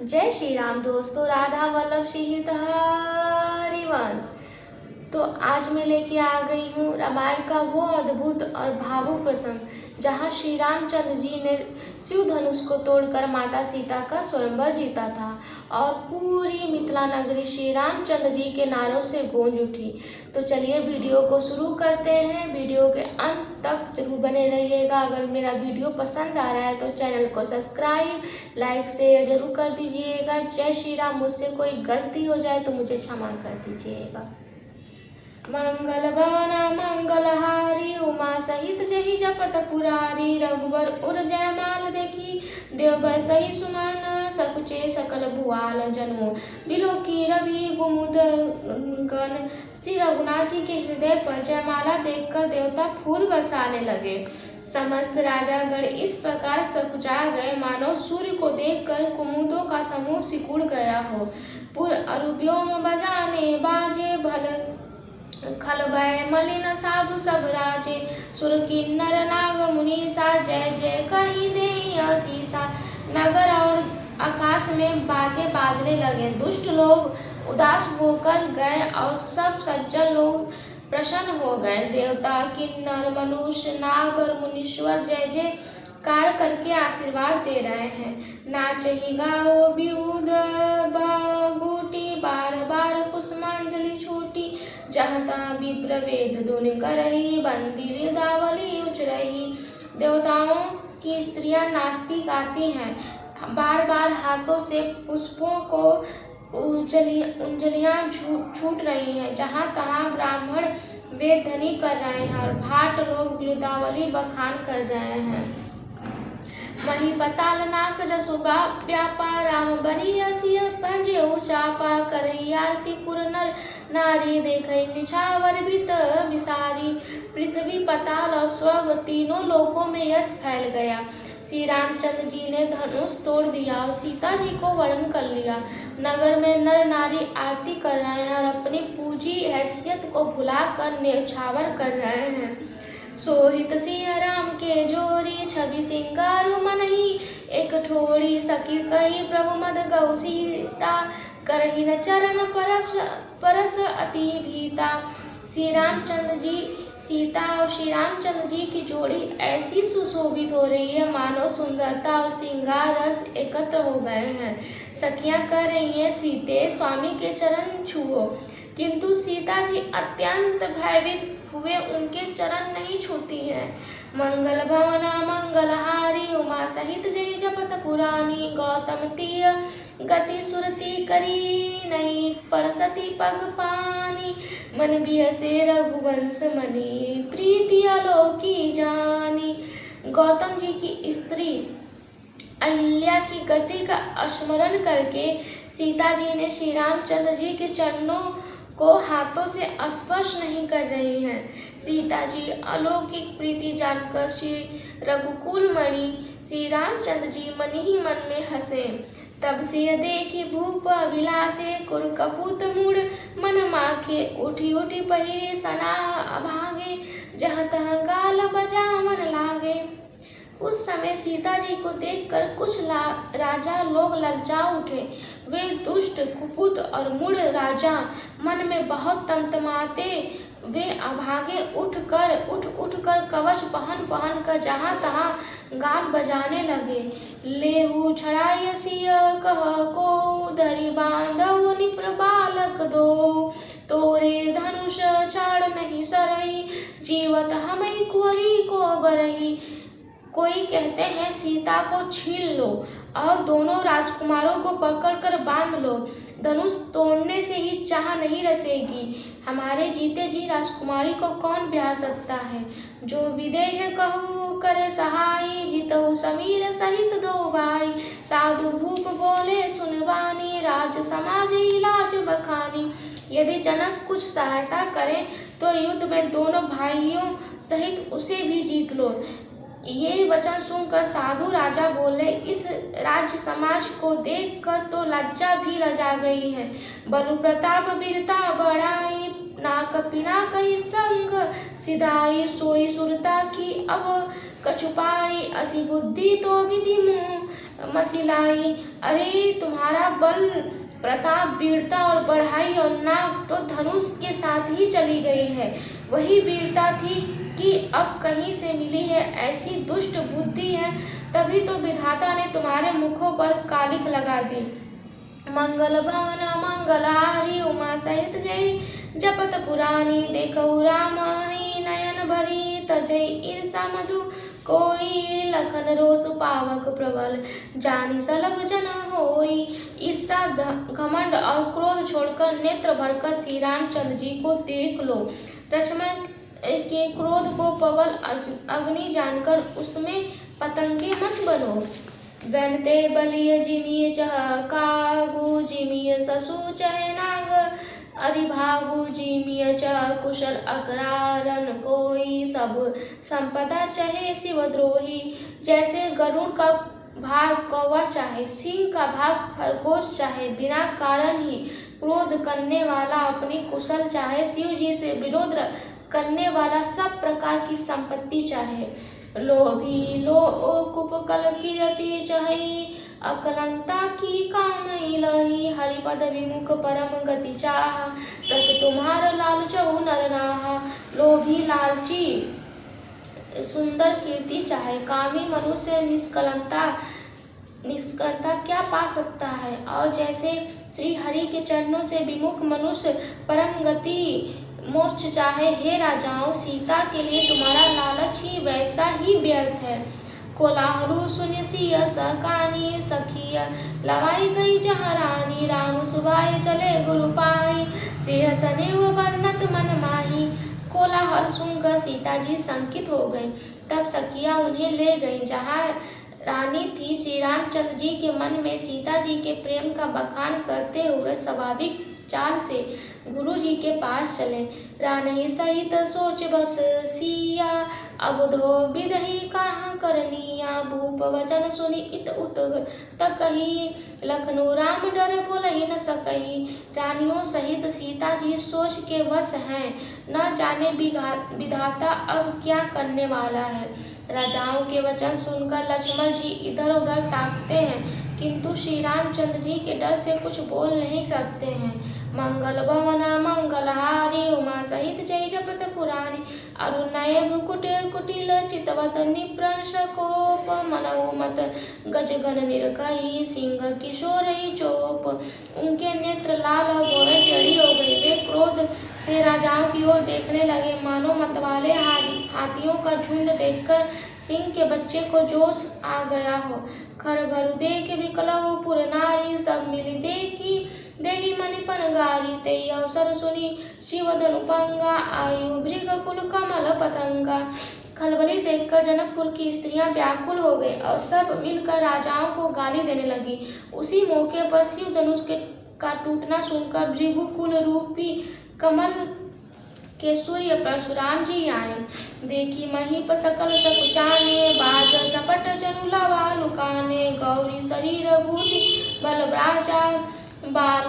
जय श्री राम दोस्तों, राधा वल्लभ सीता हरिवंश। तो आज मैं लेके आ गई हूँ रामायण का वो अद्भुत और भावुक प्रसंग जहाँ श्री रामचंद्र जी ने शिव धनुष को तोड़कर माता सीता का स्वयंवर जीता था और पूरी मिथिला नगरी श्री रामचंद्र जी के नारों से गूंज उठी। तो चलिए वीडियो को शुरू करते हैं। वीडियो के अंत तक जरूर बने रहिएगा। अगर मेरा वीडियो पसंद आ रहा है तो चैनल को सब्सक्राइब, लाइक, शेयर जरूर कर दीजिएगा। जय श्री राम। मुझसे कोई गलती हो जाए तो मुझे क्षमा कर दीजिएगा। मंगल भवन मंगलहारी, उमा सहित जहि जपत पुरारी। रघुवर उर जयमाल देखी, देवबर सही सुमन। सकुचे सकल भुआल जनु, बिलोकी रवि गुमुद गण। श्री रघुनाथ जी के हृदय पर जयमाला देखकर देवता फूल बरसाने लगे। समस्त राजागण इस प्रकार सकुचा गए मानो सूर्य को देखकर कुमुदों का समूह सिकुड़ गया हो। पुर अरुव्योम बजाने बाजे, भल खल भय मलिन साधु सब राजे। सुर किन्नर नाग मुनीसा, जय जय कही दे आशीषा। नगर और आकाश में बाजे बाजने लगे। दुष्ट लोग उदास होकर गए और सब सज्जन लोग प्रसन्न हो गए। देवता, किन्नर, मनुष्य, नाग और मुनीश्वर जय जय कार करके आशीर्वाद दे रहे हैं। नाचही गाओ विउद बगुटी, बार बार कुसुमांजलि छूटी। जहाँ तहाँ विप्र वेद धुनि करही, बंदी वृंदावली उचरही। देवताओं की स्त्रियां नाचती गाती हैं, बार बार हाथों से पुष्पों को अंजलियां छूट रही हैं। जहाँ तहाँ ब्राह्मण वेद ध्वनि कर रहे हैं और भाट लोग वृंदावली बखान कर रहे हैं। मही पताल नाक जसुबा व्यापा, राम बरी असिय पंजे चापा। करही आरती पुर नर नारी, देखई निछावर बित विसारी। पृथ्वी, पताल और स्वर्ग तीनों लोकों में यश फैल गया। श्री रामचंद्र जी ने धनुष तोड़ दिया और सीता जी को वरण कर लिया। नगर में नर नारी आरती कर रहे हैं और अपनी पूजी हैसियत को भुलाकर न्यौछावर कर रहे हैं। सोहित सिंह राम के जोरी, छवि सिंगारु मनहि एक ठोरी। सखी कही प्रभु मद गौ सीता, करही न चरण परस अति भीता। श्री रामचंद्र जी, सीता और श्री रामचंद्र जी की जोड़ी ऐसी सुशोभित हो रही है मानो सुंदरता और श्रृंगार रस एकत्र हो गए हैं। सखियां कह रही हैं, सीते स्वामी के चरण छुओ, किंतु सीता जी अत्यंत भयभीत हुए उनके चरण नहीं छूती हैं। मंगल भवना मंगलहारी, उमा सहित जय जपत पुरानी। गौतम तीय गति सुरति करी, नहीं परसती पग पानी। मन बिहसे रघुवंश मनी, प्रीति अलोकी जानी। गौतम जी की स्त्री अहिल्या की गति का स्मरण करके सीता जी ने श्री रामचंद्र जी के चरणों को हाथों से स्पर्श नहीं कर रही हैं। सीता जी अलौकिक प्रीति जानकर श्री रघुकुल मणि श्री रामचंद्र जी मन ही मन में हंसे। तब से देखी भूप विलासे, कुर कपूत मूड मन माखे। उठी उठी पहिरे सना अभागे, जहाँ तहाँ गाल बजा मन लागे। उस समय सीता जी को देखकर कुछ राजा लोग लज्जा उठे। वे दुष्ट, कुपुत और मूढ़ राजा मन में बहुत तमतमाते वे अभागे उठ कर कवच पहन कर जहाँ तहाँ गान बजाने लगे। लेहु छड़ाई सिय कह को, धरि बांधव निप्र बालक दो। तोरे धनुष छाड़ नहीं सरई, जीवत हमें कुंवरी को बरही। कोई कहते हैं सीता को छीन लो और दोनों राजकुमारों को पकड़कर बांध लो। धनुष तोड़ने से ही चाह नहीं रसेगी। हमारे जीते जी राजकुमारी को कौन ब्याह सकता है। जो विदेह कहू करे सहाई, जितहु समीर सहित दो भाई। साधु भूप बोले सुनवानी, राज समाज इलाज बखानी। यदि जनक कुछ सहायता करे तो युद्ध में दोनों भाइयों सहित उसे भी जीत लो। ये वचन सुनकर साधु राजा बोले, इस राज्य समाज को देखकर तो लज्जा भी लजा गई है। बलु प्रताप वीरता बढ़ाई, ना कपिना कही संग सिधाई। सोई सुरता की अब कछुपाई, असी बुद्धि तो विधि मुँह मसिलाई। अरे तुम्हारा बल प्रताप, वीरता और बढ़ाई और नाक तो धनुष के साथ ही चली गई है। वही वीरता थी कि अब कहीं से मिली है, ऐसी दुष्ट बुद्धि है। तभी तो विधाता ने तुम्हारे मुखों पर कालिक लगा दी। मंगल भवन मंगलहारी उमा सहित जय जपत पुरानी, देखऊ राम ही नयन भरी तजय ईर्षा मधु कोई, लखन रोष पावक प्रबल जानी सलभ जन होई। ईर्षा, घमंड और क्रोध छोड़कर नेत्र भरकर श्री रामचंद्र जी को देख लो। लक्ष्मण के क्रोध को प्रबल अग्नि जानकर उसमें पतंगे मत बनो। बनते बलिय जिमिय चह कागु जिमिय ससु चह नाग, अरिभागु जिमिय चह कुशल अकरारन कोई, सब संपदा चहे शिवद्रोही। जैसे गरुड़ का भाग कौवा चाहे, सिंह का भाग खरगोश चाहे, बिना कारण ही क्रोध करने वाला अपनी कुशल चाहे, शिव जी से विरोध करने वाला सब प्रकार की संपत्ति चाहे। लोभी लोकुप कल कीरति चहई, अकलंता की कामई लही, हरिपद विमुख परम गति चाह, रस तुम्हार लालचऊ नर नाहा। लोभी लालची सुंदर कीर्ति चाहे, कामी मनुष्य निष्कलता क्या पा सकता है। और जैसे श्री हरि के चरणों से विमुख मनुष्य परम गति मोक्ष चाहे, हे राजाओं, सीता के लिए तुम्हारा लालच ही वैसा ही व्यर्थ है। कोलाहरु सुनि सिय सकानी, सखिय लवाई गई जहाँ रानी, राम सुभाय चले गुरु पाई, सिंह सनेव बरनत मन माही। कोलाहल सुनकर सीता जी शंकित हो गई। तब सखिया उन्हें ले गई जहाँ रानी थी। श्री रामचंद्र जी के मन में सीता जी के प्रेम का बखान करते हुए स्वाभाविक चाल से गुरु जी के पास चले। रानी सहित सोच बस सिया, अब धो विदही कहाँ करनिया, भूप वचन सुनि इत उत तकही, लखनऊ राम डर बोलहि न सकही। रानियों सहित सीता जी सोच के वश हैं, न जाने विधाता अब क्या करने वाला है। राजाओं के वचन सुनकर लक्ष्मण जी इधर उधर ताकते हैं, किंतु श्री रामचंद्र जी के डर से कुछ बोल नहीं सकते हैं। मंगल भवना मंगलहारी उमा सहित जय जपत पुरानी, अरुणय भ्रुकुट कुटिल चितवत निप्रंश कोप, मनऊ मत गजगन निरकही, सिंह किशोर चोप। उनके नेत्र लाल और भौहें टेढ़ी हो गई। वे क्रोध से राजाओं की ओर देखने लगे, मानो मतवाले हाथियों का झुंड देखकर सिंह के बच्चे को जोश आ गया हो। खर भरु देख विकलहु पुर नारी, सब मिली देखी देही मणिपन गारी, तेई अवसर सुनी शिव धनुपंगा, आयु भृग कुल कमल पतंगा। खलबली देखकर जनकपुर की स्त्रियां व्याकुल हो गई और सब मिलकर राजाओं को गाली देने लगी। उसी मौके पर शिव धनुष का टूटना सुनकर भृगुकुल रूपी कमल के सूर्य परशुराम जी आए। देखी महीप सकल सकुचाने, बाज चपट जनु लवा लुकाने, गौरी शरीर भूति बल ब्राजा, बाल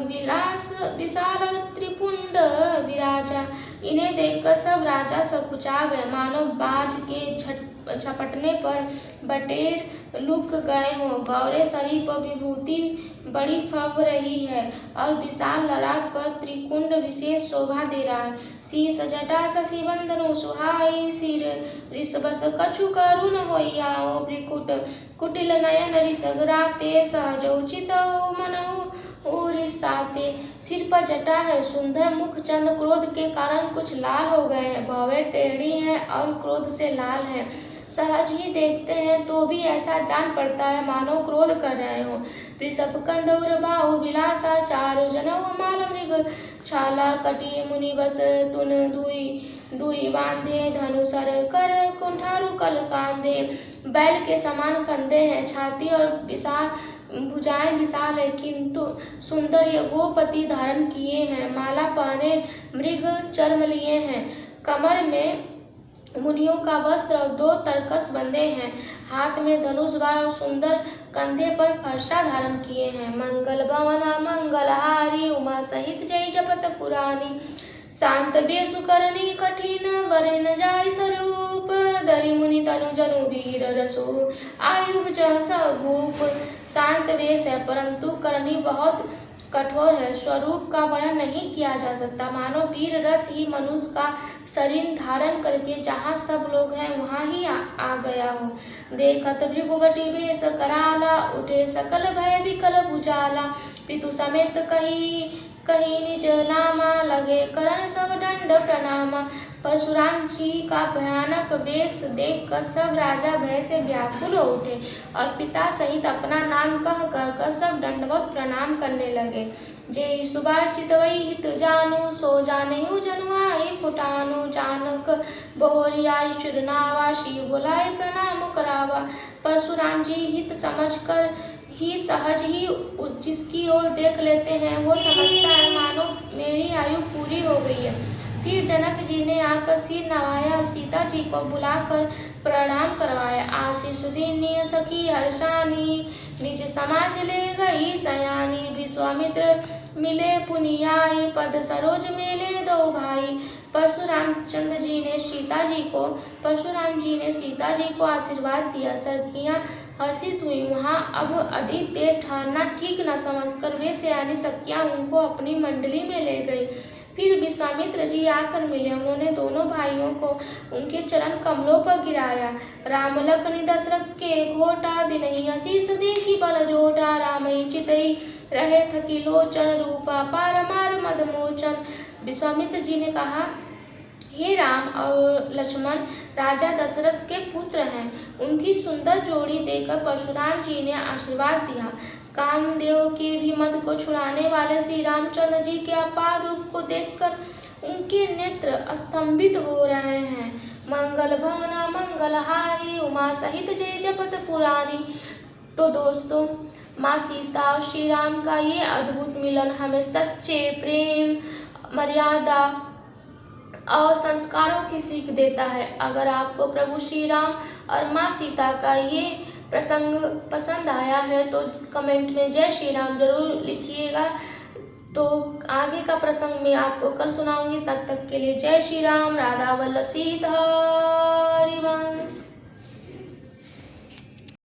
विलास विशाल त्रिपुंड विराजा। इन्हें देखकर सब राजा सकुचा गए, मानो बाज के झपटने पर बटेर लुक गए हों। गौरे शरीर पर विभूति बड़ी फब रही है और विशाल ललाट पर त्रिकुंड विशेष शोभा दे रहा है। शीश जटा शशि बंदनु सुहाई, सिर ऋषभस कछु करुण होइयाओ, भ्रिकुट कुटिल नयन ऋषगराते, सहजोचित मनहु उरिसाते। सिर पर जटा है, सुंदर मुख चंद क्रोध के कारण कुछ लाल हो गए हैं, भौहें टेढ़ी हैं और क्रोध से लाल हैं। सहज ही देखते हैं तो भी ऐसा जान पड़ता है मानो क्रोध कर रहे हो। वृषभ कंदौर बाहु विलासा, चारु जनऊ माल मृग छाला, कटी मुनि बस तुन दुई बांधे, धनुसर कर कुंठारु कल कांधे। बैल के समान कंधे हैं, छाती और भुजाएं विशाल है, किंतु सुंदर ये गोपति धारण किए हैं। माला पहने मृग चर्म लिए हैं, कमर में मुनियों का वस्त्र और 2 तरकस बंधे हैं, हाथ में धनुष बाण और सुंदर कंधे पर फरसा धारण किए हैं। मंगल भवना मंगलहारी उमा सहित जय जपत पुरानी, शांत वेशु करनी कठिन बरे न जाय स्वरूप दरि मुनि तनु जनु वीर रसो आयु जह भूप। शांत वेश है परंतु करनी बहुत कठोर है, स्वरूप का वर्णन नहीं किया जा सकता। मानो वीर रस ही मनुष्य का शरीर धारण करके जहाँ सब लोग हैं वहाँ ही आ गया हो। देखत भृगुवटी वेश कराला उठे सकल भय विकल भुजाला पितु समेत कही कही निज नामा लगे करण सब दंड प्रणामा। परशुराम जी का भयानक वेश देखकर सब राजा भय से व्याकुल हो उठे और पिता सहित अपना नाम कह कर सब दंडवत प्रणाम करने लगे। जे सुबार चितवई हित जानू सो जानेहु जनु आई फुटानु जानक बहोरी आई चिरनावा शिव बुलाए प्रणाम करावा। परशुराम जी हित समझकर ही सहज ही जिसकी ओर देख लेते हैं वो समझता है मानो मेरी आयु पूरी हो गई है। फिर जनक जी ने आकर सिर नवाया और सीता जी को बुलाकर प्रणाम करवाया। आशीष दीनी सखी हर्षानी निज समाज ले गई सयानी विश्वामित्र मिले पुनियाई पद सरोज मेले दो भाई। परशुराम जी ने सीता जी को आशीर्वाद दिया। सखियां हर्षित हुई। वहां अब अधिक देर ठहरना ठीक न समझकर वे सयानी सखियां उनको अपनी मंडली में ले गई। फिर विश्वामित्र जी आकर मिले। उन्होंने दोनों भाइयों को उनके चरण कमलों पर गिराया। राम लखन दशरथ के घोटा दिनहि आशीष देखी बल जोटा रामई चितई रहे थकी लोचन रूपा पारमार मदमोचन। विश्वामित्र जी ने कहा, हे राम और लक्ष्मण राजा दशरथ के पुत्र हैं। उनकी सुंदर जोड़ी देखकर परशुराम जी ने आशीर्वाद दिया। कामदेव के भी मद को छुड़ाने वाले श्री रामचंद्र जी के अपार रूप को देखकर उनके नेत्र स्तंभित हो रहे हैं। मंगल भवना मंगलहारी उमा सहित जय जपत पुरानी। तो दोस्तों, माँ सीता और श्री राम का ये अद्भुत मिलन हमें सच्चे प्रेम, मर्यादा और संस्कारों की सीख देता है। अगर आपको प्रभु श्री राम और माँ सीता का ये प्रसंग पसंद आया है तो कमेंट में जय श्री राम जरूर लिखिएगा। तो आगे का प्रसंग मैं आपको कल सुनाऊंगी। तब तक के लिए जय श्री राम। राधा वल्लभ सीता हरिवंश।